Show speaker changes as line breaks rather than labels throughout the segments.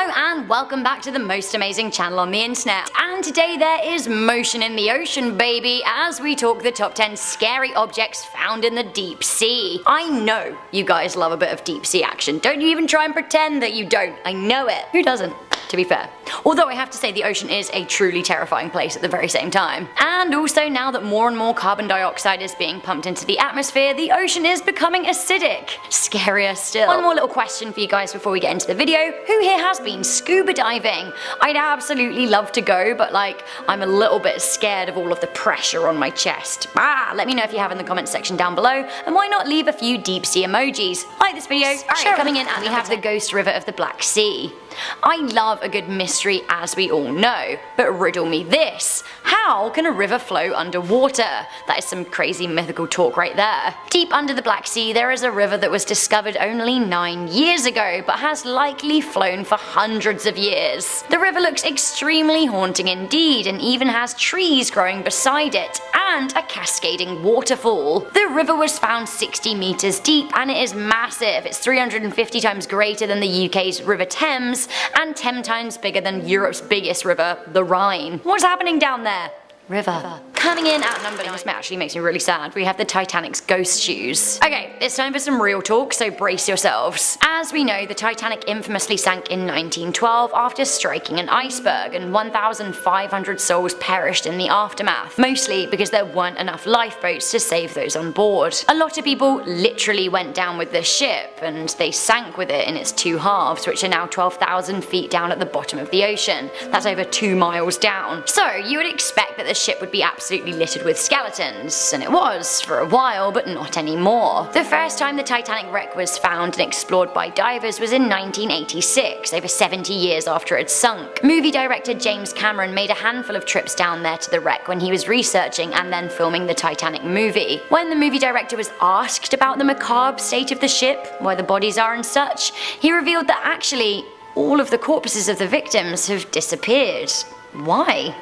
Hello and welcome back to the most amazing channel on the internet. And today there is motion in the ocean, baby, as we talk the top 10 scary objects found in the deep sea. I know you guys love a bit of deep sea action. Don't you even try and pretend that you don't. I know it. Who doesn't? To be fair. Although I have to say the ocean is a truly terrifying place at the very same time. And also now that more and more carbon dioxide is being pumped into the atmosphere, the ocean is becoming acidic. Scarier still. One more little question for you guys before we get into the video. Who here has been scuba diving? I'd absolutely love to go, but I'm a little bit scared of all of the pressure on my chest. Let me know if you have in the comments section down below, and why not leave a few deep sea emojis. Like this video. Alright, coming in, we have the Ghost River of the Black Sea. I love a good mystery, as we all know, but riddle me this. How can a river flow underwater? That is some crazy mythical talk right there. Deep under the Black Sea there is a river that was discovered only 9 years ago, but has likely flown for hundreds of years. The river looks extremely haunting indeed, and even has trees growing beside it, and a cascading waterfall. The river was found 60 meters deep, and it is massive. It's 350 times greater than the UK's River Thames, and 10 times bigger than Europe's biggest river, the Rhine. What's happening down there? River. Coming in at number 9, this actually makes me really sad, we have the Titanic's ghost shoes. Okay, it's time for some real talk, so brace yourselves. As we know, the Titanic infamously sank in 1912 after striking an iceberg, and 1,500 souls perished in the aftermath, mostly because there weren't enough lifeboats to save those on board. A lot of people literally went down with the ship, and they sank with it in its two halves, which are now 12,000 feet down at the bottom of the ocean. That's over 2 miles down. So you would expect that the ship would be absolutely littered with skeletons, and it was for a while, but not anymore. The first time the Titanic wreck was found and explored by divers was in 1986, over 70 years after it had sunk. Movie director James Cameron made a handful of trips down there to the wreck when he was researching and then filming the Titanic movie. When the movie director was asked about the macabre state of the ship, where the bodies are and such, he revealed that actually all of the corpses of the victims have disappeared. Why?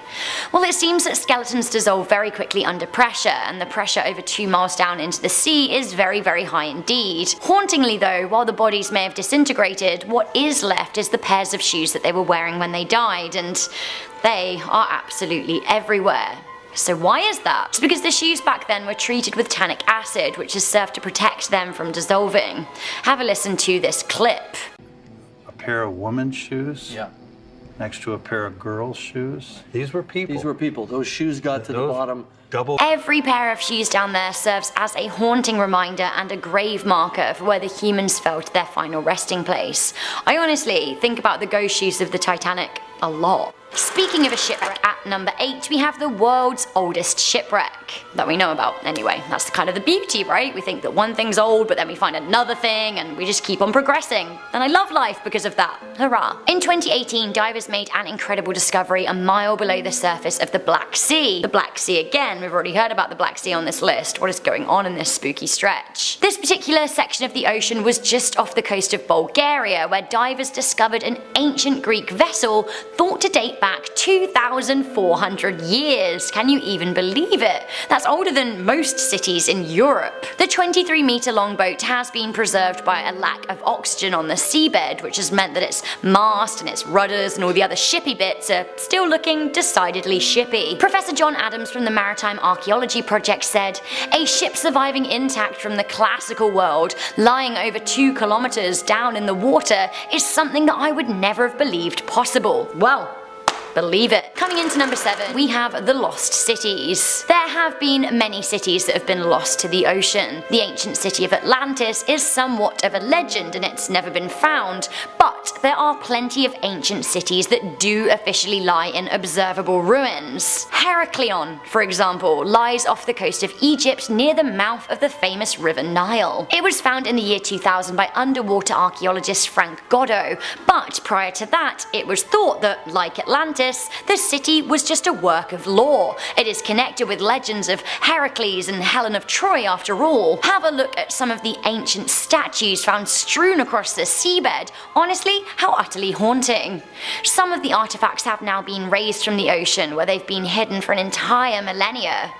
Well, it seems that skeletons dissolve very quickly under pressure, and the pressure over 2 miles down into the sea is very, very high indeed. Hauntingly though, while the bodies may have disintegrated, what is left is the pairs of shoes that they were wearing when they died, and they are absolutely everywhere. So why is that? It's because the shoes back then were treated with tannic acid, which has served to protect them from dissolving. Have a listen to this clip.
A pair of women's shoes?
Yeah.
Next to a pair of girls' shoes. These were people.
These were people. Those shoes got to the bottom.
Double.
Every pair of shoes down there serves as a haunting reminder and a grave marker for where the humans felt their final resting place. I honestly think about the ghost shoes of the Titanic a lot. Speaking of a shipwreck, at number 8 we have the world's oldest shipwreck. That we know about, anyway. That's kind of the beauty, right? We think that one thing's old, but then we find another thing, and we just keep on progressing. And I love life because of that. Hurrah. In 2018, divers made an incredible discovery a mile below the surface of the Black Sea. The Black Sea again, we've already heard about the Black Sea on this list. What is going on in this spooky stretch? This particular section of the ocean was just off the coast of Bulgaria, where divers discovered an ancient Greek vessel thought to date back 2,400 years. Can you even believe it? That's older than most cities in Europe. The 23-meter long boat has been preserved by a lack of oxygen on the seabed, which has meant that its mast and its rudders and all the other shippy bits are still looking decidedly shippy. Professor John Adams from the Maritime Archaeology Project said, "A ship surviving intact from the classical world, lying over 2 kilometers down in the water, is something that I would never have believed possible." Well, believe it. Coming into number 7, we have the lost cities. There have been many cities that have been lost to the ocean. The ancient city of Atlantis is somewhat of a legend and it's never been found, but there are plenty of ancient cities that do officially lie in observable ruins. Heraklion, for example, lies off the coast of Egypt near the mouth of the famous river Nile. It was found in the year 2000 by underwater archaeologist Frank Godot, but prior to that, it was thought that, like Atlantis, the city was just a work of lore. It is connected with legends of Heracles and Helen of Troy after all. Have a look at some of the ancient statues found strewn across the seabed. Honestly, how utterly haunting. Some of the artifacts have now been raised from the ocean, where they've been hidden for an entire millennia.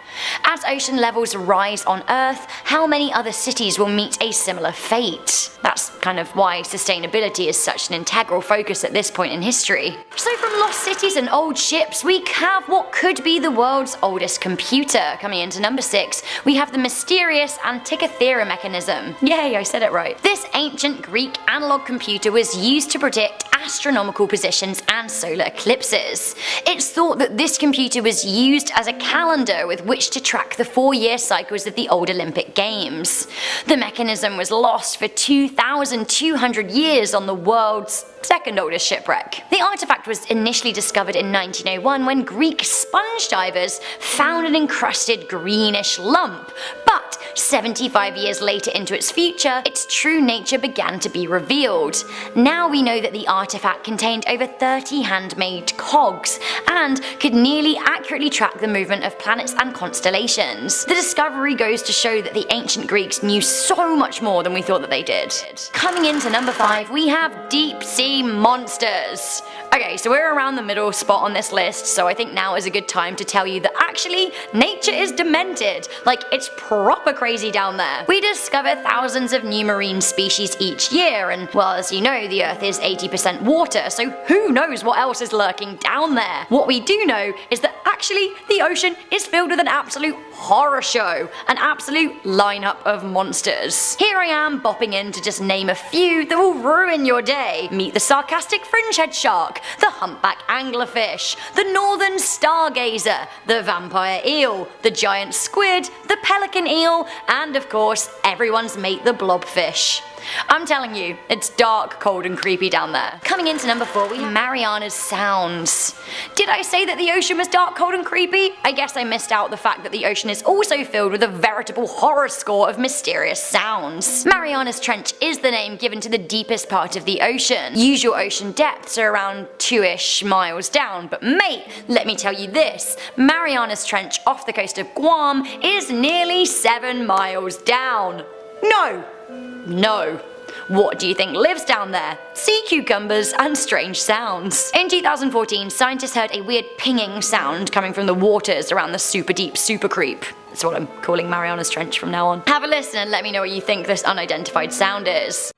As ocean levels rise on Earth, how many other cities will meet a similar fate? That's kind of why sustainability is such an integral focus at this point in history. So from lost cities and old ships, we have what could be the world's oldest computer. Coming into number 6, we have the mysterious Antikythera mechanism. Yay, I said it right. This ancient Greek analog computer was used to predict astronomical positions and solar eclipses. It's thought that this computer was used as a calendar with which to track the 4-year cycles of the old Olympic Games. The mechanism was lost for 2,200 years on the world's second oldest shipwreck. The artifact was initially discovered in 1901 when Greek sponge divers found an encrusted greenish lump, but 75 years later into its future, its true nature began to be revealed. Now we know that the artifact contained over 30 handmade cogs and could nearly accurately track the movement of planets and constellations. The discovery goes to show that the ancient Greeks knew so much more than we thought that they did. Coming into number 5, we have deep sea monsters. Okay, so we're around the middle spot on this list, so I think now is a good time to tell you that actually nature is demented. Like, it's proper crazy down there. We discover thousands of new marine species each year, and well, as you know, the Earth is 80% water, so who knows what else is lurking down there. What we do know is that actually the ocean is filled with an absolute horror show, an absolute lineup of monsters. Here I am bopping in to just name a few that will ruin your day. Meet the sarcastic fringehead shark, the humpback anglerfish, the northern stargazer, the vampire eel, the giant squid, the pelican eel, and of course everyone's mate the blobfish. I'm telling you, it's dark, cold and creepy down there. Coming into number 4, we have Mariana's Sounds. Did I say that the ocean was dark, cold and creepy? I guess I missed out the fact that the ocean is also filled with a veritable horror score of mysterious sounds. Mariana's Trench is the name given to the deepest part of the ocean. Usual ocean depths are around 2-ish miles down, but mate, let me tell you this, Mariana's Trench off the coast of Guam is nearly 7 miles down. No. What do you think lives down there? Sea cucumbers and strange sounds. In 2014, scientists heard a weird pinging sound coming from the waters around the super deep super creep. That's what I'm calling Mariana's Trench from now on. Have a listen and let me know what you think this unidentified sound is.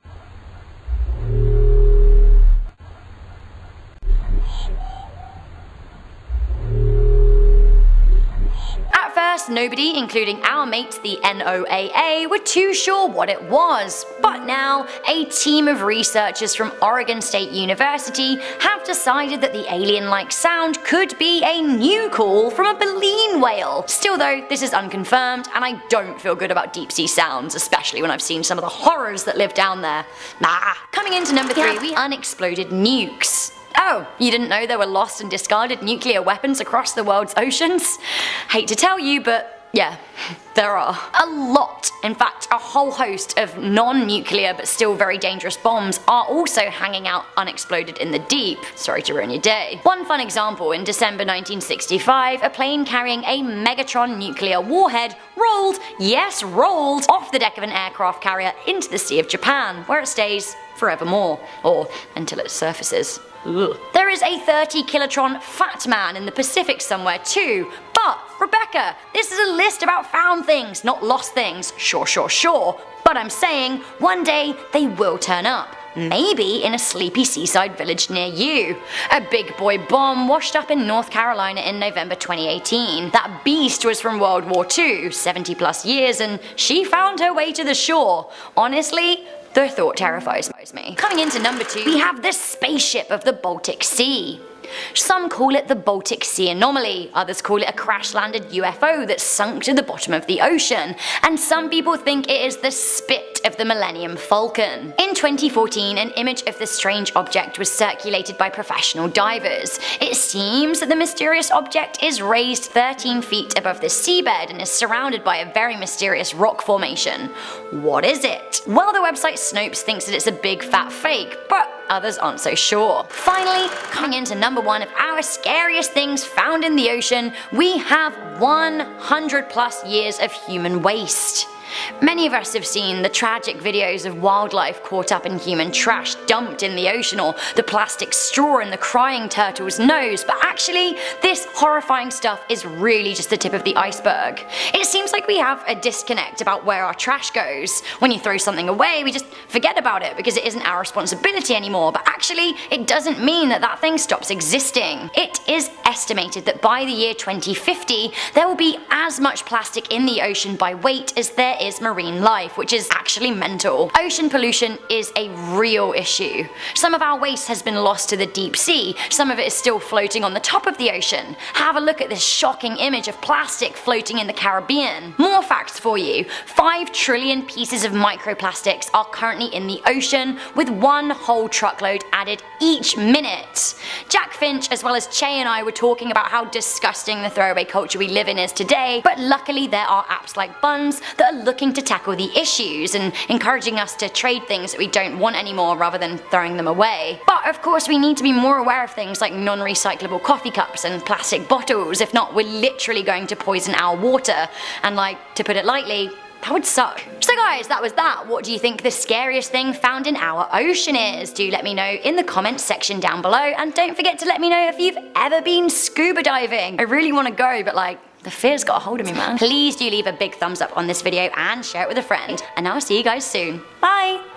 First, nobody, including our mates the NOAA, were too sure what it was. But now, a team of researchers from Oregon State University have decided that the alien-like sound could be a new call from a baleen whale. Still though, this is unconfirmed, and I don't feel good about deep sea sounds, especially when I've seen some of the horrors that live down there. Coming into number 3, we have unexploded nukes. Oh, you didn't know there were lost and discarded nuclear weapons across the world's oceans? Hate to tell you, but yeah, there are. A lot, in fact, a whole host of non-nuclear but still very dangerous bombs are also hanging out unexploded in the deep. Sorry to ruin your day. One fun example, in December 1965, a plane carrying a Megatron nuclear warhead rolled, yes rolled, off the deck of an aircraft carrier into the Sea of Japan, where it stays forevermore, or until it surfaces. Ugh. There is a 30 kilotron fat man in the Pacific somewhere too, but Rebecca, this is a list about found things, not lost things. Sure, but I'm saying one day they will turn up. Maybe in a sleepy seaside village near you. A big boy bomb washed up in North Carolina in November 2018. That beast was from World War II, 70 plus years, and she found her way to the shore. Honestly, the thought terrifies me. Coming into number 2, we have the spaceship of the Baltic Sea. Some call it the Baltic Sea Anomaly, others call it a crash-landed UFO that sunk to the bottom of the ocean, and some people think it is the spit of the Millennium Falcon. In 2014, an image of the strange object was circulated by professional divers. It seems that the mysterious object is raised 13 feet above the seabed and is surrounded by a very mysterious rock formation. What is it? Well, the website Snopes thinks that it's a big fat fake, but others aren't so sure. Finally, coming into number 1 of our scariest things found in the ocean, we have 100 plus years of human waste. Many of us have seen the tragic videos of wildlife caught up in human trash dumped in the ocean, or the plastic straw in the crying turtle's nose, but actually, this horrifying stuff is really just the tip of the iceberg. It seems like we have a disconnect about where our trash goes. When you throw something away, we just forget about it because it isn't our responsibility anymore, but actually, it doesn't mean that that thing stops existing. It is estimated that by the year 2050, there will be as much plastic in the ocean by weight as there is marine life, which is actually mental. Ocean pollution is a real issue. Some of our waste has been lost to the deep sea, some of it is still floating on the top of the ocean. Have a look at this shocking image of plastic floating in the Caribbean. More facts for you. 5 trillion pieces of microplastics are currently in the ocean, with 1 whole truckload added each minute. Jack Finch as well as Che and I were talking about how disgusting the throwaway culture we live in is today, but luckily there are apps like Buns that are looking to tackle the issues and encouraging us to trade things that we don't want anymore rather than throwing them away. But of course we need to be more aware of things like non-recyclable coffee cups and plastic bottles, if not we're literally going to poison our water, and like, to put it lightly, that would suck. So guys, that was that. What do you think the scariest thing found in our ocean is? Do let me know in the comments section down below, and don't forget to let me know if you've ever been scuba diving. I really want to go, but like, the fear's got a hold of me, man. Please do leave a big thumbs up on this video and share it with a friend, and I'll see you guys soon. Bye!